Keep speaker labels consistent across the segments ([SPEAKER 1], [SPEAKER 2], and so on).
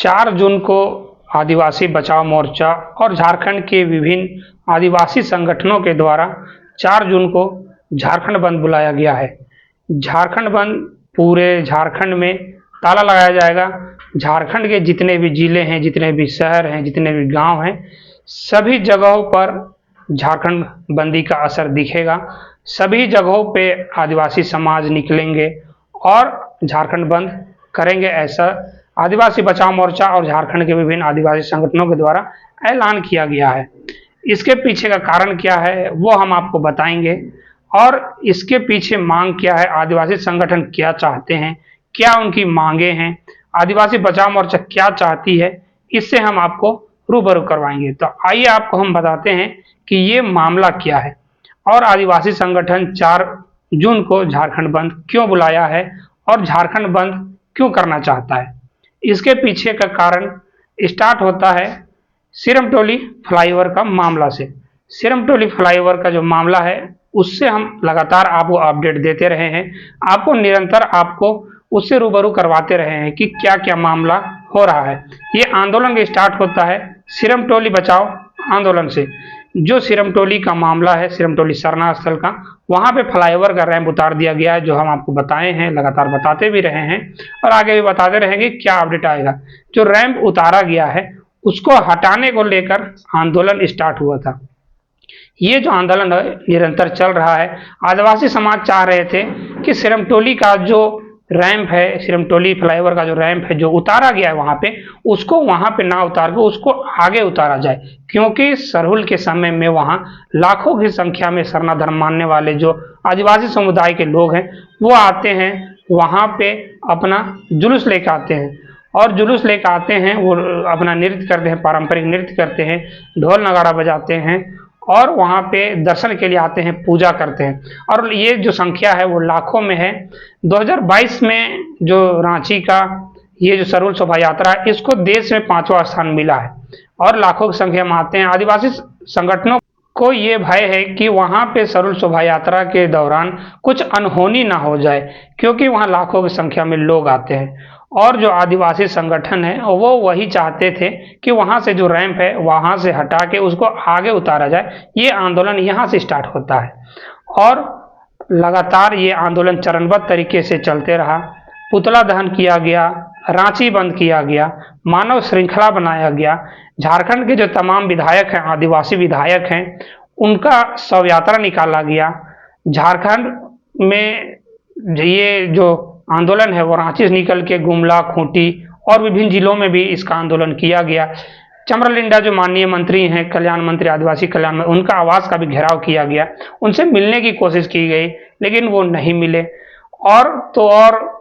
[SPEAKER 1] 4 जून को आदिवासी बचाओ मोर्चा और झारखंड के विभिन्न आदिवासी संगठनों के द्वारा 4 जून को झारखंड बंद बुलाया गया है। झारखंड बंद पूरे झारखंड में ताला लगाया जाएगा। झारखंड के जितने भी जिले हैं, जितने भी शहर हैं, जितने भी गांव हैं, सभी जगहों पर झारखंड बंदी का असर दिखेगा। सभी जगहों पे आदिवासी समाज निकलेंगे और झारखंड बंद करेंगे, ऐसा आदिवासी बचाओ मोर्चा और झारखंड के विभिन्न आदिवासी संगठनों के द्वारा ऐलान किया गया है। इसके पीछे का कारण क्या है वो हम आपको बताएंगे और इसके पीछे मांग क्या है, आदिवासी संगठन क्या चाहते हैं, क्या उनकी मांगे हैं, आदिवासी बचाओ मोर्चा क्या चाहती है, इससे हम आपको रूबरू करवाएंगे। तो आइए आपको हम बताते हैं कि ये मामला क्या है और आदिवासी संगठन 4 जून को झारखंड बंद क्यों बुलाया है और झारखंड बंद क्यों करना चाहता है। इसके पीछे का कारण स्टार्ट होता है सिरमटोली फ्लाईओवर का मामला से। सिरमटोली फ्लाईओवर का जो मामला है उससे हम लगातार आपको अपडेट देते रहे हैं, आपको निरंतर आपको उससे रूबरू करवाते रहे हैं कि क्या क्या मामला हो रहा है। ये आंदोलन स्टार्ट होता है सिरमटोली बचाओ आंदोलन से। जो सिरमटोली का मामला है, सिरमटोली सरना स्थल का, वहां पे फ्लाईओवर का रैंप उतार दिया गया है, जो हम आपको बताए हैं, लगातार बताते भी रहे हैं और आगे भी बताते रहेंगे क्या अपडेट आएगा। जो रैंप उतारा गया है उसको हटाने को लेकर आंदोलन स्टार्ट हुआ था। ये जो आंदोलन है निरंतर चल रहा है। आदिवासी समाज चाह रहे थे कि सिरमटोली का जो रैंप है, सिरमटोली फ्लाईओवर का जो रैंप है जो उतारा गया है वहां पे, उसको वहां पे ना उतार के उसको आगे उतारा जाए, क्योंकि सरहुल के समय में वहां लाखों की संख्या में सरना धर्म मानने वाले जो आदिवासी समुदाय के लोग हैं वो आते हैं, वहां पे अपना जुलूस लेकर आते हैं और जुलूस लेकर आते हैं, वो अपना नृत्य करते हैं, पारंपरिक नृत्य करते हैं, ढोल नगाड़ा बजाते हैं और वहाँ पे दर्शन के लिए आते हैं, पूजा करते हैं और ये जो संख्या है वो लाखों में है। 2022 में जो रांची का ये जो सरहुल शोभा यात्रा है इसको देश में 5वां स्थान मिला है और लाखों की संख्या में आते हैं। आदिवासी संगठनों को ये भय है कि वहाँ पे सरहुल शोभा यात्रा के दौरान कुछ अनहोनी ना हो जाए, क्योंकि वहाँ लाखों की संख्या में लोग आते हैं और जो आदिवासी संगठन है वो वही चाहते थे कि वहां से जो रैंप है वहां से हटा के उसको आगे उतारा जाए। ये आंदोलन यहां से स्टार्ट होता है और लगातार ये आंदोलन चरणबद्ध तरीके से चलते रहा। पुतला दहन किया गया, रांची बंद किया गया, मानव श्रृंखला बनाया गया। झारखंड के जो तमाम विधायक हैं, आदिवासी विधायक हैं, उनका शव यात्रा निकाला गया। झारखंड में ये जो आंदोलन है वो रांची से निकल के गुमला, खूंटी और विभिन्न जिलों में भी इसका आंदोलन किया गया। चमरलिंडा जो माननीय मंत्री हैं, कल्याण मंत्री, आदिवासी कल्याण मंत्री, उनका आवास का भी घेराव किया गया, उनसे मिलने की कोशिश की गई लेकिन वो नहीं मिले। और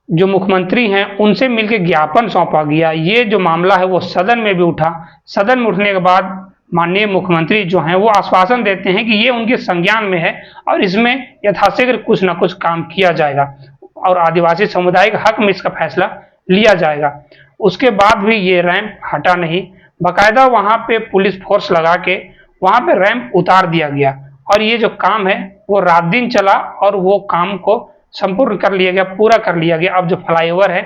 [SPEAKER 1] जो मुख्यमंत्री हैं उनसे मिलकर ज्ञापन सौंपा गया। ये जो मामला है वो सदन में भी उठा। सदन में उठने के बाद माननीय मुख्यमंत्री जो हैं वो आश्वासन देते हैं कि ये उनके संज्ञान में है और इसमें यथाशीघ्र कुछ ना कुछ काम किया जाएगा और आदिवासी समुदाय के हक में इसका फैसला लिया जाएगा। उसके बाद भी ये रैंप हटा नहीं, बाकायदा वहां पे पुलिस फोर्स लगा के वहां पे रैंप उतार दिया गया और ये जो काम है वो रात दिन चला और वो काम को संपूर्ण कर लिया गया, पूरा कर लिया गया। अब जो फ्लाईओवर है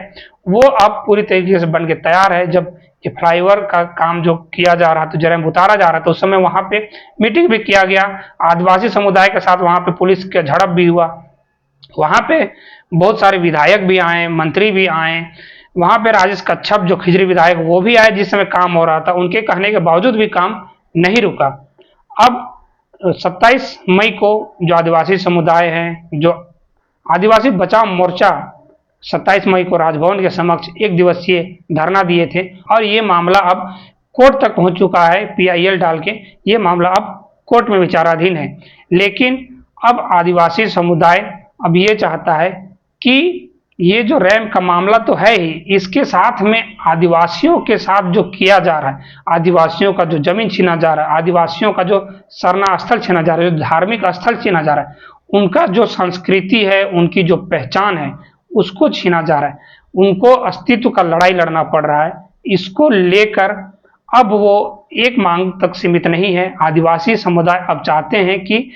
[SPEAKER 1] वो अब पूरी तरीके से बन के तैयार है। जब ये फ्लाईओवर का काम जो किया जा रहा था, जो रैंप उतारा जा रहा था, उस समय वहां पे मीटिंग भी किया गया, आदिवासी समुदाय के साथ वहां पे पुलिस का झड़प भी हुआ। वहां पे बहुत सारे विधायक भी आए, मंत्री भी आए, वहां पे राजेश कच्छप जो खिजरी विधायक वो भी आए जिस समय काम हो रहा था। उनके कहने के बावजूद भी काम नहीं रुका। अब 27 मई को जो आदिवासी समुदाय है, जो आदिवासी बचाओ मोर्चा 27 मई को राजभवन के समक्ष 1 दिवसीय धरना दिए थे और ये मामला अब कोर्ट तक पहुंच चुका है। PIL डाल के ये मामला अब कोर्ट में विचाराधीन है। लेकिन अब आदिवासी समुदाय अब ये चाहता है कि ये जो रैंप का मामला तो है ही, इसके साथ में आदिवासियों के साथ जो किया जा रहा है, आदिवासियों का जो जमीन छीना जा रहा है, आदिवासियों का जो सरना स्थल छीना जा रहा है, जो धार्मिक स्थल छीना जा रहा है, उनका जो संस्कृति है, उनकी जो पहचान है, उसको छीना जा रहा है, उनको अस्तित्व का लड़ाई लड़ना पड़ रहा है। इसको लेकर अब वो एक मांग तक सीमित नहीं है। आदिवासी समुदाय अब चाहते हैं कि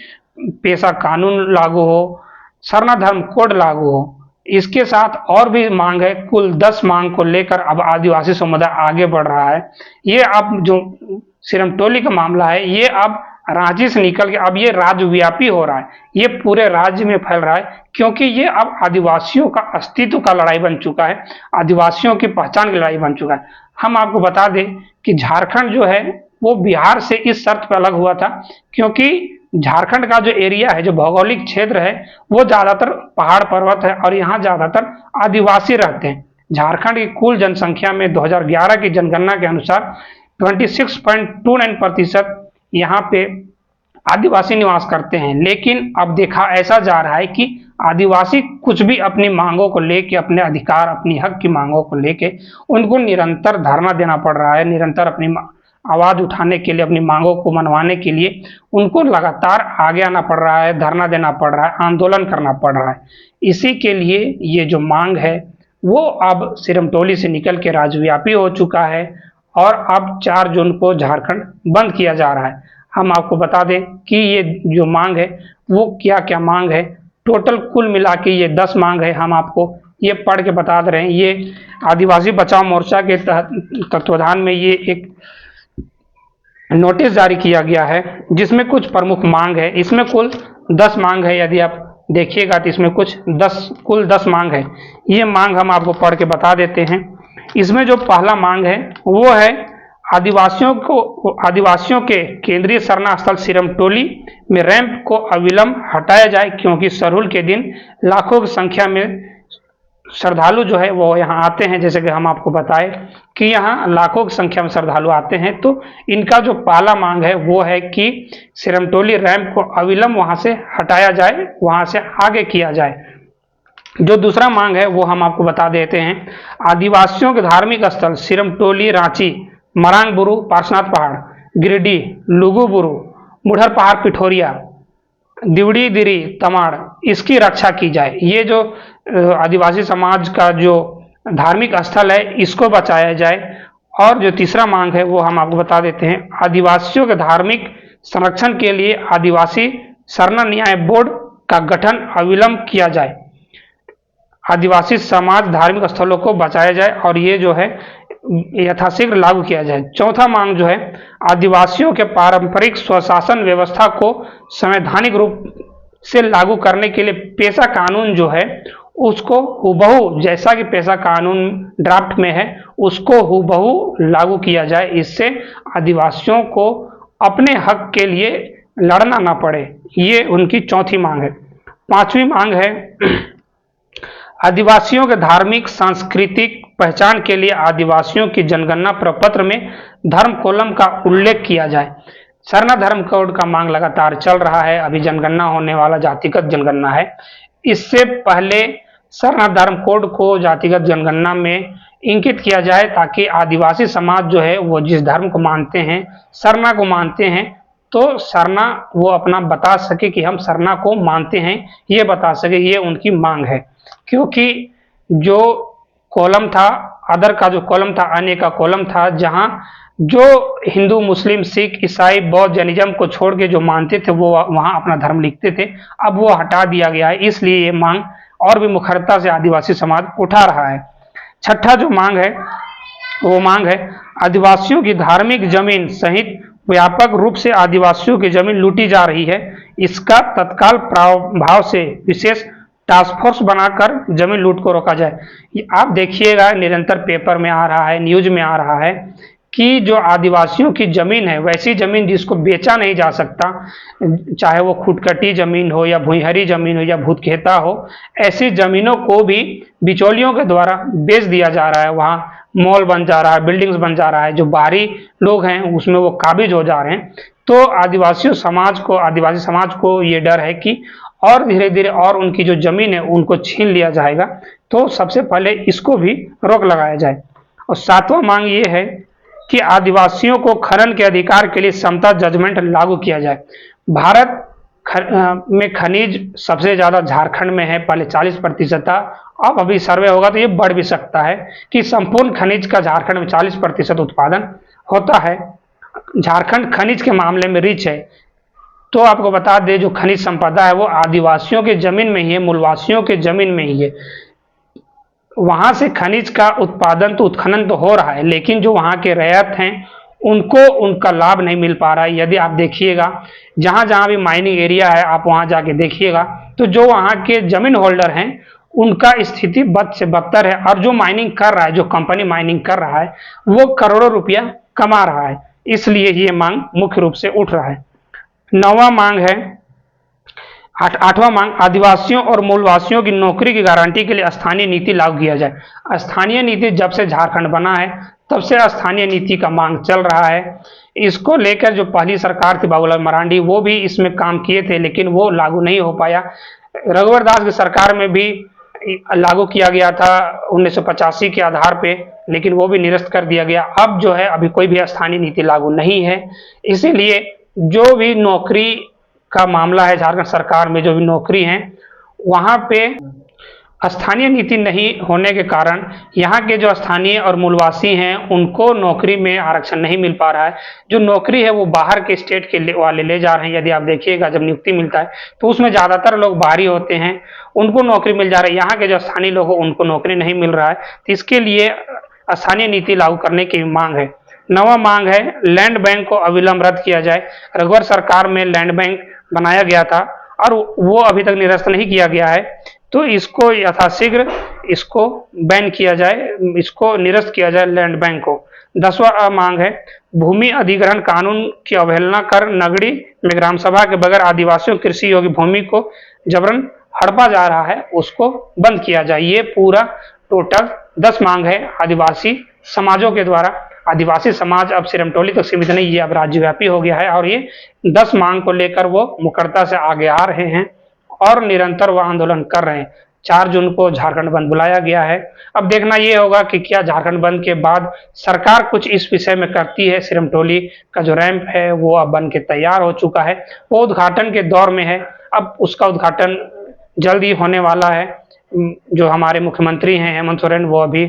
[SPEAKER 1] पेशा कानून लागू हो, सरना धर्म कोड लागू हो, इसके साथ और भी मांग है, कुल 10 मांग को लेकर अब आदिवासी समुदाय आगे बढ़ रहा है। ये अब जो सिरमटोली का मामला है, ये अब रांची से निकल के अब ये राज्यव्यापी हो रहा है, ये पूरे राज्य में फैल रहा है, क्योंकि ये अब आदिवासियों का अस्तित्व का लड़ाई बन चुका है, आदिवासियों की पहचान की लड़ाई बन चुका है। हम आपको बता दें कि झारखंड जो है वो बिहार से इस शर्त पर अलग हुआ था, क्योंकि झारखंड का जो एरिया है, जो भौगोलिक क्षेत्र है, वो ज्यादातर पहाड़ पर्वत है और यहाँ ज्यादातर आदिवासी रहते हैं। झारखंड की कुल जनसंख्या में 2011 की जनगणना के अनुसार 26.29% यहाँ पे आदिवासी निवास करते हैं। लेकिन अब देखा ऐसा जा रहा है कि आदिवासी कुछ भी अपनी मांगों को लेके, अपने अधिकार, अपनी हक की मांगों को लेके उनको निरंतर धरना देना पड़ रहा है, निरंतर अपनी आवाज उठाने के लिए, अपनी मांगों को मनवाने के लिए उनको लगातार आगे आना पड़ रहा है, धरना देना पड़ रहा है, आंदोलन करना पड़ रहा है। इसी के लिए ये जो मांग है वो अब सिरमटोली से निकल के राज्यव्यापी हो चुका है और अब 4 जून को झारखंड बंद किया जा रहा है। हम आपको बता दें कि ये जो मांग है वो क्या क्या मांग है, टोटल कुल मिला के ये 10 मांग है। हम आपको ये पढ़ के बता दे रहे हैं। ये आदिवासी बचाओ मोर्चा के तत्वाधान में ये एक नोटिस जारी किया गया है, जिसमें कुछ प्रमुख मांग है। इसमें कुल 10 मांग है। यदि आप देखिएगा तो इसमें कुल 10 मांग है। ये मांग हम आपको पढ़ के बता देते हैं। इसमें जो पहला मांग है वो है आदिवासियों के केंद्रीय शरणा स्थल सिरमटोली में रैंप को अविलंब हटाया जाए, क्योंकि सरहुल के दिन लाखों की संख्या में श्रद्धालु जो है वो यहाँ आते हैं। जैसे कि हम आपको बताए कि यहाँ लाखों की संख्या में श्रद्धालु आते हैं, तो इनका जो पहला मांग है वो है कि सिरमटोली रैंप को अविलंब वहां से हटाया जाए, वहां से आगे किया जाए। जो दूसरा मांग है वो हम आपको बता देते हैं। आदिवासियों के धार्मिक स्थल सिरमटोली, रांची, मरांग बुरु, पार्श्वनाथ पहाड़, गिरिडीह, लुगु बुरु, मुढ़र पहाड़, पिठोरिया, दिवड़ी दिरी, तमाड़, इसकी रक्षा की जाए। ये जो आदिवासी समाज का जो धार्मिक स्थल है इसको बचाया जाए। और जो तीसरा मांग है वो हम आपको बता देते हैं। आदिवासियों के धार्मिक संरक्षण के लिए आदिवासी शरण न्याय बोर्ड का गठन अविलंब किया जाए। आदिवासी समाज धार्मिक स्थलों को बचाया जाए और ये जो है यथाशीघ्र लागू किया जाए। चौथा मांग जो है, आदिवासियों के पारंपरिक स्वशासन व्यवस्था को संवैधानिक रूप से लागू करने के लिए पेशा कानून जो है उसको हुबहू, जैसा कि पेशा कानून ड्राफ्ट में है, उसको हुबहू लागू किया जाए। इससे आदिवासियों को अपने हक के लिए लड़ना ना पड़े। ये उनकी चौथी मांग है। पांचवी मांग है, आदिवासियों के धार्मिक सांस्कृतिक पहचान के लिए आदिवासियों की जनगणना प्रपत्र में धर्म कॉलम का उल्लेख किया जाए। सरना धर्म कोड का मांग लगातार चल रहा है। अभी जनगणना होने वाला जातिगत जनगणना है। इससे पहले सरना धर्म कोड को जातिगत जनगणना में इंकित किया जाए, ताकि आदिवासी समाज जो है वो जिस धर्म को मानते हैं, सरना को मानते हैं, तो सरना वो अपना बता सके कि हम सरना को मानते हैं, ये बता सके। ये उनकी मांग है, क्योंकि जो कॉलम था, अदर का जो कॉलम था, अन्य का कॉलम था, जहां जो हिंदू, मुस्लिम, सिख, ईसाई, बौद्ध, जैनिज्म को छोड़ के जो मानते थे वो वहां अपना धर्म लिखते थे, अब वो हटा दिया गया है। इसलिए ये मांग और भी मुखरता से आदिवासी समाज उठा रहा है। छठा जो मांग है वो मांग है, आदिवासियों की धार्मिक जमीन सहित व्यापक रूप से आदिवासियों की जमीन लूटी जा रही है। इसका तत्काल प्रभाव से विशेष टास्क फोर्स बनाकर जमीन लूट को रोका जाए। ये आप देखिएगा, निरंतर पेपर में आ रहा है, न्यूज में आ रहा है कि जो आदिवासियों की जमीन है, वैसी जमीन जिसको बेचा नहीं जा सकता, चाहे वो खुटकटी जमीन हो या भुइहरी जमीन हो या भूतखेता हो, ऐसी जमीनों को भी बिचौलियों के द्वारा बेच दिया जा रहा है। वहाँ मॉल बन जा रहा है, बिल्डिंग्स बन जा रहा है, जो बाहरी लोग हैं उसमें वो काबिज हो जा रहे हैं। तो आदिवासी समाज को ये डर है कि और धीरे धीरे और उनकी जो जमीन है उनको छीन लिया जाएगा, तो सबसे पहले इसको भी रोक लगाया जाए। और सातवां मांग ये है कि आदिवासियों को खनन के अधिकार के लिए समता जजमेंट लागू किया जाए। भारत में खनिज सबसे ज्यादा झारखंड में है, पहले 40% था, अब अभी सर्वे होगा तो ये बढ़ भी सकता है कि संपूर्ण खनिज का झारखंड में 40% उत्पादन होता है। झारखंड खनिज के मामले में रिच है। तो आपको बता दें, जो खनिज संपदा है वो आदिवासियों के जमीन में ही है, मूलवासियों के जमीन में ही है। वहां से खनिज का उत्पादन तो उत्खनन तो हो रहा है, लेकिन जो वहां के रैयत हैं उनको उनका लाभ नहीं मिल पा रहा है। यदि आप देखिएगा जहां जहां भी माइनिंग एरिया है, आप वहां जाके देखिएगा तो जो वहां के जमीन होल्डर हैं उनका स्थिति बद से बदतर है, और जो माइनिंग कर रहा है, जो कंपनी माइनिंग कर रहा है, वो करोड़ों रुपया कमा रहा है। इसलिए ये मांग मुख्य रूप से उठ रहा है। नौवां मांग है, आठवां मांग, आदिवासियों और मूलवासियों की नौकरी की गारंटी के लिए स्थानीय नीति लागू किया जाए। स्थानीय नीति जब से झारखंड बना है तब से स्थानीय नीति का मांग चल रहा है। इसको लेकर जो पहली सरकार थी बाबूलाल मरांडी, वो भी इसमें काम किए थे, लेकिन वो लागू नहीं हो पाया। रघुवर दास की सरकार में भी लागू किया गया था 1985 के आधार पे, लेकिन वो भी निरस्त कर दिया गया। अब जो है अभी कोई भी स्थानीय नीति लागू नहीं है। इसीलिए जो भी नौकरी का मामला है, झारखंड सरकार में जो भी नौकरी है, वहां पे स्थानीय नीति नहीं होने के कारण यहाँ के जो स्थानीय और मूलवासी हैं उनको नौकरी में आरक्षण नहीं मिल पा रहा है। जो नौकरी है वो बाहर के स्टेट के वाले ले जा रहे हैं। यदि आप देखिएगा जब नियुक्ति मिलता है तो उसमें ज़्यादातर लोग बाहरी होते हैं, उनको नौकरी मिल जा रही है। यहाँ के जो स्थानीय लोग हैं उनको नौकरी नहीं मिल रहा है, तो इसके लिए स्थानीय नीति लागू करने की मांग है। नवा मांग है, लैंड बैंक को अविलंब रद्द किया जाए। रघुवर सरकार में लैंड बैंक बनाया गया था और वो अभी तक निरस्त नहीं किया गया है, तो इसको यथाशीघ्र इसको बैन किया जाए, इसको निरस्त किया जाए लैंड बैंक को। 10वां मांग है, भूमि अधिग्रहण कानून की अवहेलना कर नगरी में ग्राम सभा के बगैर आदिवासियों कृषि योग्य भूमि को जबरन हड़पा जा रहा है, उसको बंद किया जाए। ये पूरा टोटल 10 मांग है आदिवासी समाजों के द्वारा। आदिवासी समाज अब सिरमटोली तक सीमित नहीं, ये अब राज्यव्यापी हो गया है, और ये 10 मांग को लेकर वो मुखरता से आगे आ रहे हैं और निरंतर वह आंदोलन कर रहे हैं। 4 जून को झारखंड बंद बुलाया गया है। अब देखना ये होगा कि क्या झारखंड बंद के बाद सरकार कुछ इस विषय में करती है। सिरमटोली का जो रैंप है वो अब बन के तैयार हो चुका है, वो उद्घाटन के दौर में है। अब उसका उद्घाटन जल्द ही होने वाला है। जो हमारे मुख्यमंत्री हैं हेमंत सोरेन, वो अभी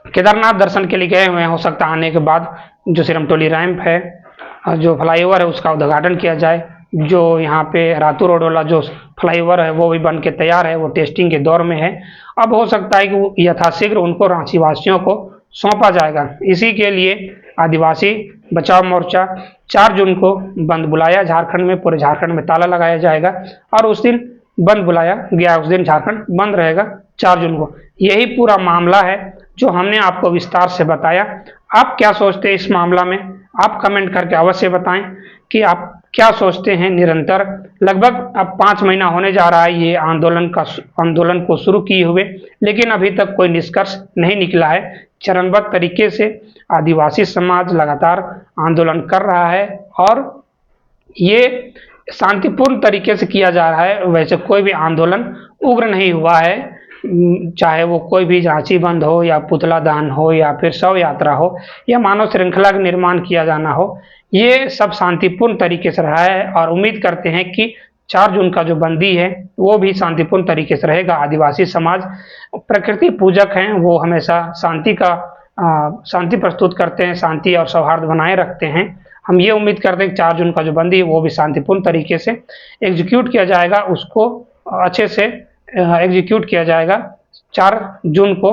[SPEAKER 1] केदारनाथ दर्शन के लिए गए हुए हैं। हो सकता है आने के बाद जो सिरमटोली रैंप है, जो फ्लाईओवर है, उसका उद्घाटन किया जाए। जो यहाँ पे रातू रोड वाला जो फ्लाईओवर है वो भी बन के तैयार है, वो टेस्टिंग के दौर में है। अब हो सकता है कि यथाशीघ्र उनको रांची वासियों को सौंपा जाएगा। इसी के लिए आदिवासी बचाव मोर्चा 4 जून को बंद बुलाया झारखंड में। पूरे झारखंड में ताला लगाया जाएगा और उस दिन बंद बुलाया गया, उस दिन झारखंड बंद रहेगा 4 जून को। यही पूरा मामला है जो हमने आपको विस्तार से बताया। आप क्या सोचते हैं इस मामला में? आप कमेंट करके अवश्य बताएं कि आप क्या सोचते हैं। निरंतर लगभग अब 5 महीना होने जा रहा है ये आंदोलन को शुरू किए हुए, लेकिन अभी तक कोई निष्कर्ष नहीं निकला है। चरणबद्ध तरीके से आदिवासी समाज लगातार आंदोलन कर रहा है और ये शांतिपूर्ण तरीके से किया जा रहा है। वैसे कोई भी आंदोलन उग्र नहीं हुआ है, चाहे वो कोई भी झांसी बंद हो या पुतला दहन हो या फिर शव यात्रा हो या मानव श्रृंखला का निर्माण किया जाना हो, ये सब शांतिपूर्ण तरीके से रहा है। और उम्मीद करते हैं कि 4 जून का जो बंदी है वो भी शांतिपूर्ण तरीके से रहेगा। आदिवासी समाज प्रकृति पूजक हैं, वो हमेशा शांति प्रस्तुत करते हैं, शांति और सौहार्द बनाए रखते हैं। हम ये उम्मीद करते हैं कि 4 जून का जो बंदी है वो भी शांतिपूर्ण तरीके से एग्जीक्यूट किया जाएगा, उसको अच्छे से एग्जीक्यूट किया जाएगा 4 जून को।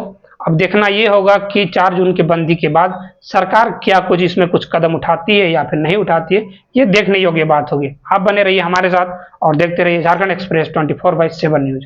[SPEAKER 1] अब देखना ये होगा कि 4 जून के बंदी के बाद सरकार क्या कुछ इसमें कुछ कदम उठाती है या फिर नहीं उठाती है, ये देखने योग्य बात होगी। आप बने रहिए हमारे साथ और देखते रहिए झारखंड एक्सप्रेस 24/7 न्यूज।